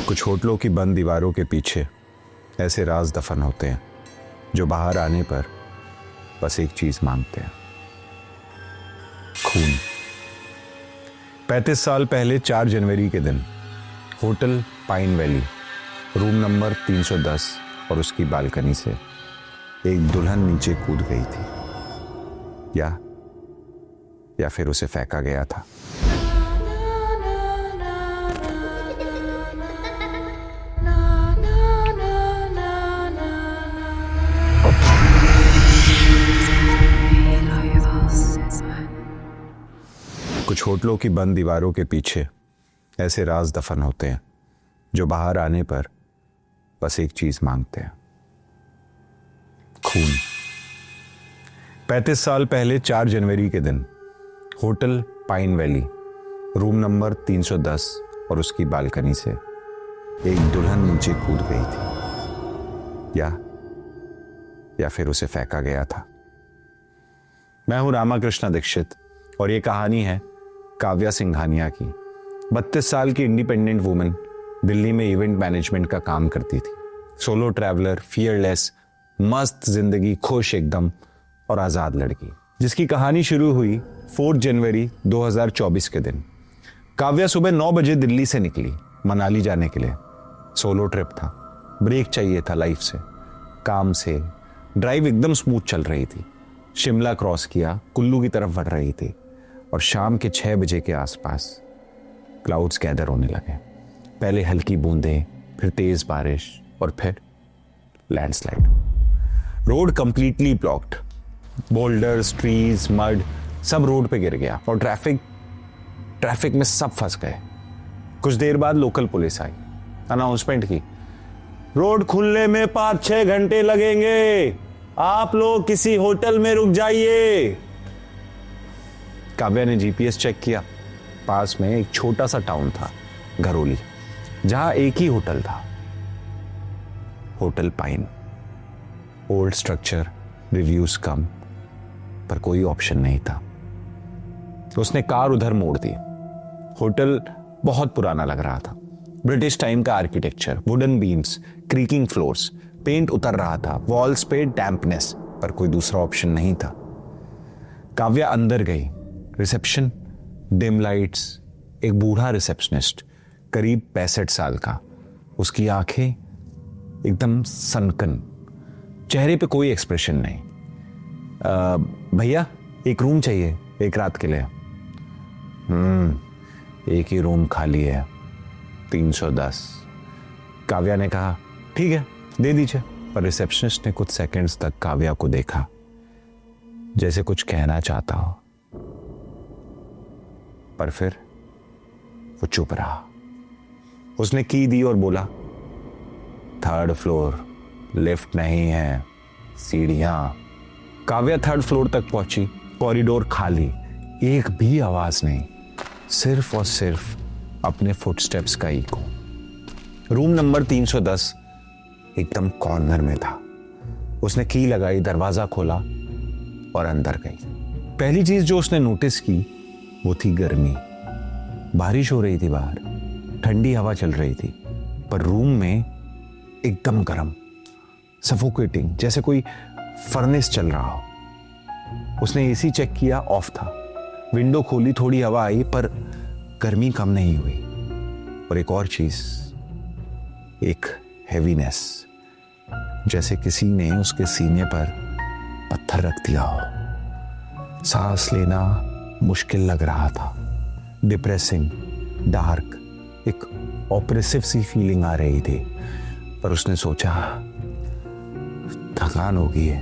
कुछ होटलों की बंद दीवारों के पीछे ऐसे राज दफन होते हैं जो बाहर आने पर बस एक चीज मांगते हैं, खून। 35 साल पहले 4 जनवरी के दिन hotel pine valley, room number 310 और उसकी बालकनी से एक दुल्हन नीचे कूद गई थी, या फिर उसे फेंका गया था। कुछ होटलों की बंद दीवारों के पीछे ऐसे राज दफन होते हैं जो बाहर आने पर बस एक चीज मांगते हैं, खून। 35 साल पहले 4 जनवरी के दिन hotel pine valley, room number 310 और उसकी बालकनी से एक दुल्हन नीचे कूद गई थी, या फिर उसे फेंका गया था। मैं हूं रामाकृष्ण दीक्षित और ये कहानी है काव्या सिंघानिया की। 32 साल की इंडिपेंडेंट वुमन, दिल्ली में इवेंट मैनेजमेंट का काम करती थी। सोलो ट्रैवलर, फियरलेस, मस्त जिंदगी, खुश एकदम और आजाद लड़की, जिसकी कहानी शुरू हुई 4 जनवरी 2024 के दिन। काव्या सुबह 9 बजे दिल्ली से निकली मनाली जाने के लिए। सोलो ट्रिप था, ब्रेक चाहिए था लाइफ से, काम से। ड्राइव एकदम स्मूथ चल रही थी। शिमला क्रॉस किया, कुल्लू की तरफ बढ़ रही थी और शाम के 6 बजे के आसपास क्लाउड्स गैदर होने लगे। पहले हल्की बूंदें, फिर तेज बारिश और फिर landslide. Road completely blocked, boulders, trees, mud सब रोड पे गिर गया और ट्रैफिक में सब फंस गए। कुछ देर बाद लोकल पुलिस आई, अनाउंसमेंट की, रोड खुलने में 5-6 घंटे लगेंगे, आप लोग किसी होटल में रुक जाइए। काव्या ने जीपीएस चेक किया। पास में एक छोटा सा टाउन था, घरोली, जहां एक ही होटल था, hotel pine. Old structure, reviews कम, पर कोई ऑप्शन नहीं था। उसने कार उधर मोड़ दी। होटल बहुत पुराना लग रहा था। ब्रिटिश टाइम का architecture, wooden beams, creaking floors, paint उतर रहा था, वॉल्स पे डैम्पनेस, पर कोई दूसरा ऑप्शन नहीं था। काव्या अंदर गई। रिसेप्शन, डिम लाइट्स, एक बूढ़ा रिसेप्शनिस्ट, करीब 65 साल का। उसकी आंखें एकदम सनकन, चेहरे पे कोई एक्सप्रेशन नहीं। भैया, एक रूम चाहिए एक रात के लिए। एक ही रूम खाली है, 310। काव्या ने कहा, ठीक है दे दीजिए। पर रिसेप्शनिस्ट ने कुछ सेकंड्स तक काव्या को देखा, जैसे कुछ कहना चाहता हो, पर फिर वो चुप रहा। उसने की दी और बोला, 3rd फ्लोर, लिफ्ट नहीं है, सीढ़ियां। काव्या 3rd फ्लोर तक पहुंची। कॉरिडोर खाली, एक भी आवाज नहीं, सिर्फ और सिर्फ अपने फुटस्टेप्स का इको। रूम नंबर 310 एकदम कॉर्नर में था। उसने की लगाई, दरवाजा खोला और अंदर गई। पहली चीज जो उसने नोटिस की वो थी गर्मी। बारिश हो रही थी बाहर, ठंडी हवा चल रही थी, पर रूम में एकदम गर्म, सफोकेटिंग, जैसे कोई फर्नेस चल रहा हो। उसने एसी चेक किया, ऑफ था। विंडो खोली, थोड़ी हवा आई, पर गर्मी कम नहीं हुई। और एक और चीज, एक हेवीनेस, जैसे किसी ने उसके सीने पर पत्थर रख दिया हो। सांस लेना मुश्किल लग रहा था, डिप्रेसिंग, डार्क, एक ऑप्रेसिव सी फीलिंग आ रही थी। पर उसने सोचा, थकान होगी है,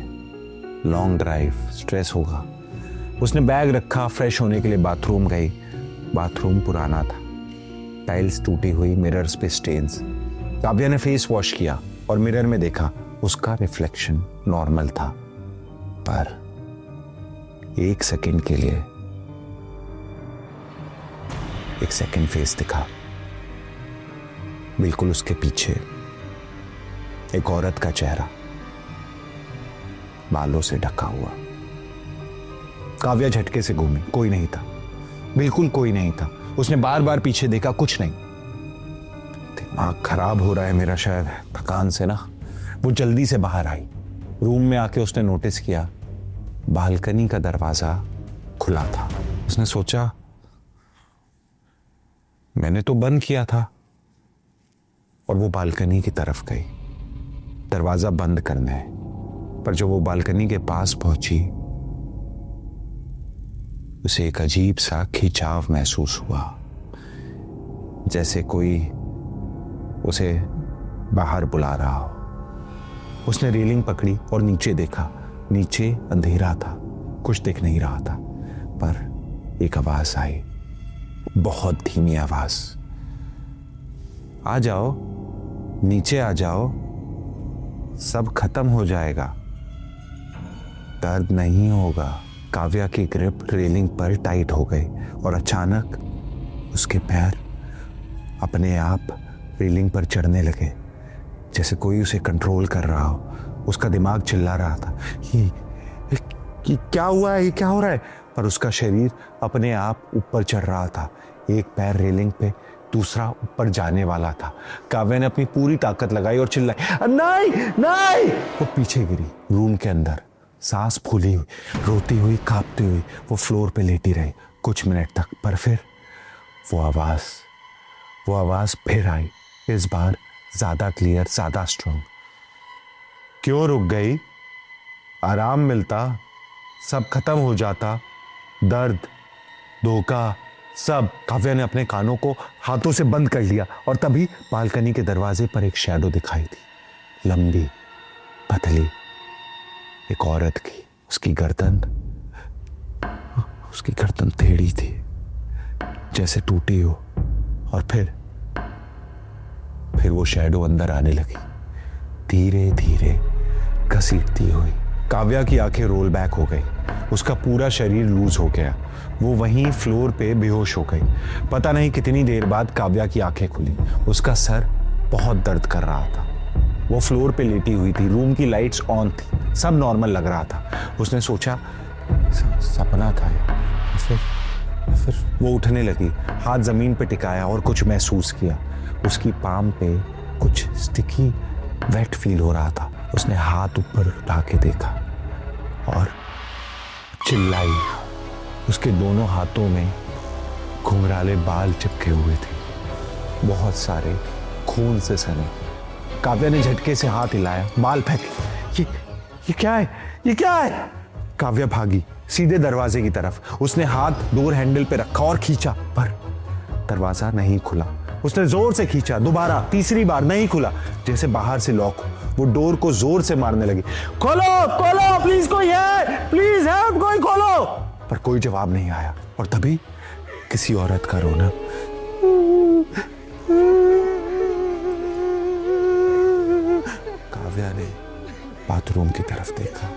लॉन्ग ड्राइव, स्ट्रेस होगा। उसने बैग रखा, फ्रेश होने के लिए बाथरूम गई। बाथरूम पुराना था, टाइल्स टूटी हुई, मिरर्स पे स्टेन्स। काव्या ने फेस वॉश किया और मिरर में देखा, उसका रिफ्लेक्शन नॉर्मल था, पर 1 सेकंड के लिए एक सेकंड फेस दिखा। बिल्कुल उसके पीछे एक औरत का चेहरा, बालों से ढका हुआ। काव्या झटके से घूमी, कोई नहीं था, बिल्कुल कोई नहीं था। उसने बार बार पीछे देखा, कुछ नहीं। दिमाग खराब हो रहा है मेरा शायद थकान से ना। वो जल्दी से बाहर आई। रूम में आके उसने नोटिस किया बालकनी का दरवाजा खुला था। उसने सोचा मैंने तो बंद किया था, और वो बालकनी की तरफ गई दरवाजा बंद करने। पर जब वो बालकनी के पास पहुंची उसे एक अजीब सा खिंचाव महसूस हुआ, जैसे कोई उसे बाहर बुला रहा हो। उसने रेलिंग पकड़ी और नीचे देखा। नीचे अंधेरा था, कुछ दिख नहीं रहा था, पर एक आवाज आई, बहुत धीमी आवाज, आ जाओ, नीचे आ जाओ, सब खत्म हो जाएगा, दर्द नहीं होगा। काव्या की ग्रिप रेलिंग पर टाइट हो गई और अचानक उसके पैर अपने आप रेलिंग पर चढ़ने लगे, जैसे कोई उसे कंट्रोल कर रहा हो। उसका दिमाग चिल्ला रहा था, ये क्या हुआ है, ये क्या हो रहा है? पर उसका शरीर अपने आप ऊपर चढ़ रहा था। एक पैर रेलिंग पे, दूसरा ऊपर जाने वाला था। काव्या ने अपनी पूरी ताकत लगाई और चिल्लाई, नहीं नहीं। वो पीछे गिरी। रूम के अंदर सांस फूली हुई, रोती हुई, कांपती हुई वो फ्लोर पे लेटी रही कुछ मिनट तक। पर फिर वो आवाज फिर आई, इस बार ज्यादा क्लियर, ज्यादा स्ट्रांग। क्यों रुक गई? आराम मिलता, सब खत्म हो जाता, दर्द, धोखा, सब। काव्या ने अपने कानों को हाथों से बंद कर लिया और तभी बालकनी के दरवाजे पर एक शैडो दिखाई दी, लंबी, पतली, एक औरत की। उसकी गर्दन टेढ़ी थी, जैसे टूटी हो। और फिर वो शैडो अंदर आने लगी, धीरे धीरे घसीटती हुई। काव्या की आंखें रोल बैक हो गई, उसका पूरा शरीर लूज हो गया। वो वहीं फ्लोर पे बेहोश हो गई। पता नहीं कितनी देर बाद काव्या की आंखें खुली। उसका सर बहुत दर्द कर रहा था। वो फ्लोर पे लेटी हुई थी, रूम की लाइट्स ऑन थी, सब नॉर्मल लग रहा था। उसने सोचा सपना था। फिर वो उठने लगी, हाथ जमीन पे टिकाया और कुछ महसूस किया। उसकी पाम पे कुछ स्टिकी वेट फील हो रहा था। उसने हाथ ऊपर उठा के देखा और चिल्लाई। उसके दोनों हाथों में घुंघराले बाल चिपके हुए थे, बहुत सारे, खून से सने। काव्या ने झटके से हाथ हिलाया, बाल फेंके। ये क्या है? ये क्या है? काव्या भागी सीधे दरवाजे की तरफ। उसने हाथ डोर हैंडल पे रखा और खींचा, पर दरवाजा नहीं खुला। उसने जोर से खींचा, दोबारा, तीसरी बार, नहीं खुला, जैसे बाहर से लॉक हो। वो डोर को जोर से मारने लगी, खोलो खोलो, प्लीज कोई है, प्लीज हेल्प, कोई खोलो। पर कोई जवाब नहीं आया। और तभी किसी औरत का रोना। काव्या ने बाथरूम की तरफ देखा,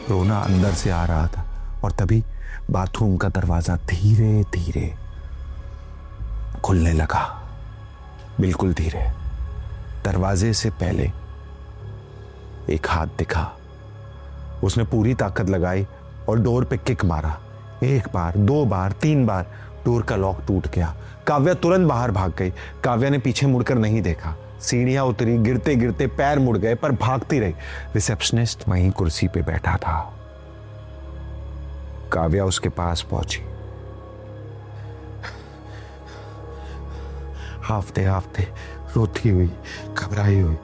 रोना अंदर से आ रहा था। और तभी बाथरूम का दरवाजा धीरे धीरे खुलने लगा, बिल्कुल धीरे। दरवाजे से पहले एक हाथ दिखा। उसने पूरी ताकत लगाई और डोर पे किक मारा। एक बार, दो बार, तीन बार, डोर का लॉक टूट गया। काव्या तुरंत बाहर भाग गई। काव्या ने पीछे मुड़कर नहीं देखा। सीढ़ियां उतरी, गिरते गिरते पैर मुड़ गए, पर भागती रही। रिसेप्शनिस्ट वहीं कुर्सी पे बैठा था। काव्या उसके पास पहुंची। हाफते हाफते, रोती हुई, घबराई हुई,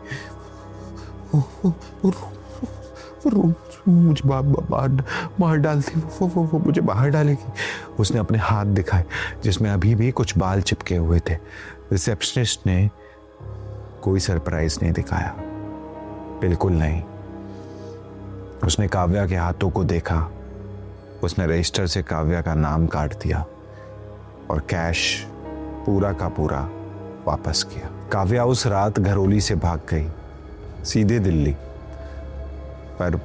मुझे बाहर डालती, वो मुझे बाहर डालेगी। उसने अपने हाथ दिखाए जिसमें अभी भी कुछ बाल चिपके हुए थे। रिसेप्शनिस्ट ने कोई सरप्राइज नहीं दिखाया, बिल्कुल नहीं। उसने काव्या के हाथों को देखा। उसने रजिस्टर से काव्या का नाम काट दिया और कैश पूरा का पूरा वापस किया। काव्या उस रात घरौली से भाग गई, सीधे दिल्ली। पर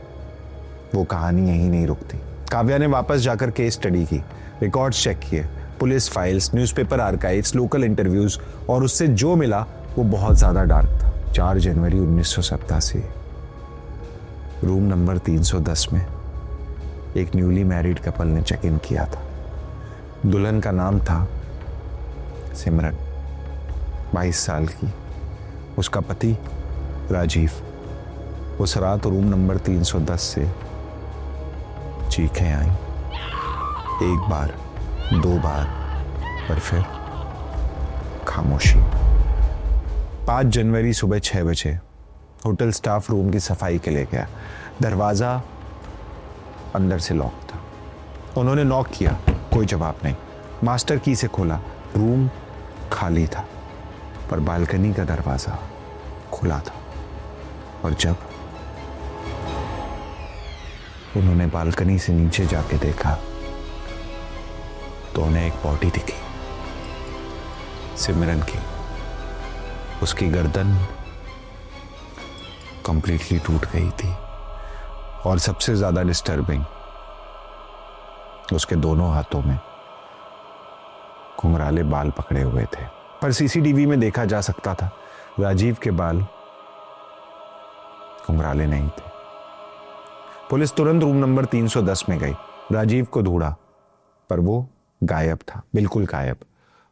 वो कहानी यहीं नहीं रुकती। काव्या ने वापस जाकर केस स्टडी की, रिकॉर्ड्स चेक किए, police files, newspaper archives, local interviews, और उससे जो मिला वो बहुत ज्यादा डार्क था। 4 जनवरी 1987, रूम नंबर 310 में एक न्यूली मैरिड कपल ने चेक इन किया था। दुल्हन का नाम था सिमरन 22 साल की, उसका पति राजीव। उस रात रूम नंबर 310 से चीखें आई, एक बार, 2 बार, और फिर खामोशी। 5 जनवरी सुबह 6 बजे होटल स्टाफ रूम की सफाई के लिए गया। दरवाजा अंदर से लॉक था। उन्होंने नॉक किया, कोई जवाब नहीं। मास्टर की से खोला, रूम खाली था, पर बालकनी का दरवाजा खुला था। और जब उन्होंने बालकनी से नीचे जाके देखा तो उन्हें एक बॉडी दिखी, सिमरन की। उसकी गर्दन कंप्लीटली टूट गई थी और सबसे ज्यादा डिस्टर्बिंग, उसके दोनों हाथों में घुंघराले बाल पकड़े हुए थे। पर सीसीटीवी में देखा जा सकता था राजीव के बाल घुंघराले नहीं थे। पुलिस तुरंत रूम नंबर 310 में गई, राजीव को ढूंढा, पर वो गायब था, बिल्कुल गायब।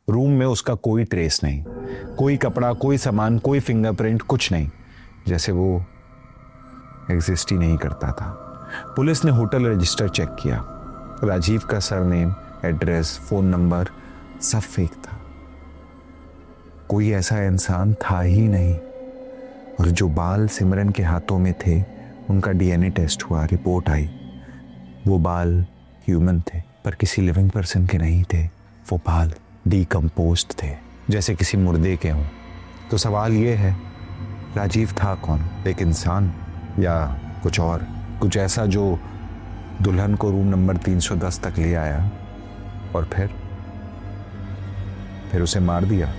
रूम में उसका कोई ट्रेस नहीं, कोई कपड़ा, कोई सामान, कोई फिंगरप्रिंट, कुछ नहीं, जैसे वो एग्जिस्ट ही नहीं करता था। पुलिस ने होटल रजिस्टर चेक किया, राजीव का सरनेम, एड्रेस, फोन नंबर सब फेक था। कोई ऐसा इंसान था ही नहीं। और जो बाल सिमरन के हाथों में थे, उनका डीएनए टेस्ट हुआ, रिपोर्ट आई, वो बाल ह्यूमन थे, पर किसी लिविंग पर्सन के नहीं थे। वो बाल डीकम्पोज्ड थे, जैसे किसी मुर्दे के हों। तो सवाल ये है, राजीव था कौन? एक इंसान या कुछ और, कुछ ऐसा जो दुल्हन को रूम नंबर 310 तक ले आया और फिर उसे मार दिया,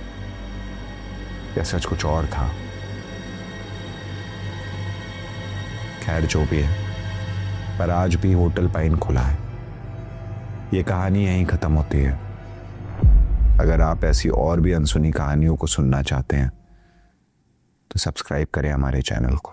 या सच कुछ और था? खैर जो भी है, पर आज भी होटल पाइन खुला है। ये कहानी यहीं खत्म होती है। अगर आप ऐसी और भी अनसुनी कहानियों को सुनना चाहते हैं तो सब्सक्राइब करें हमारे चैनल को।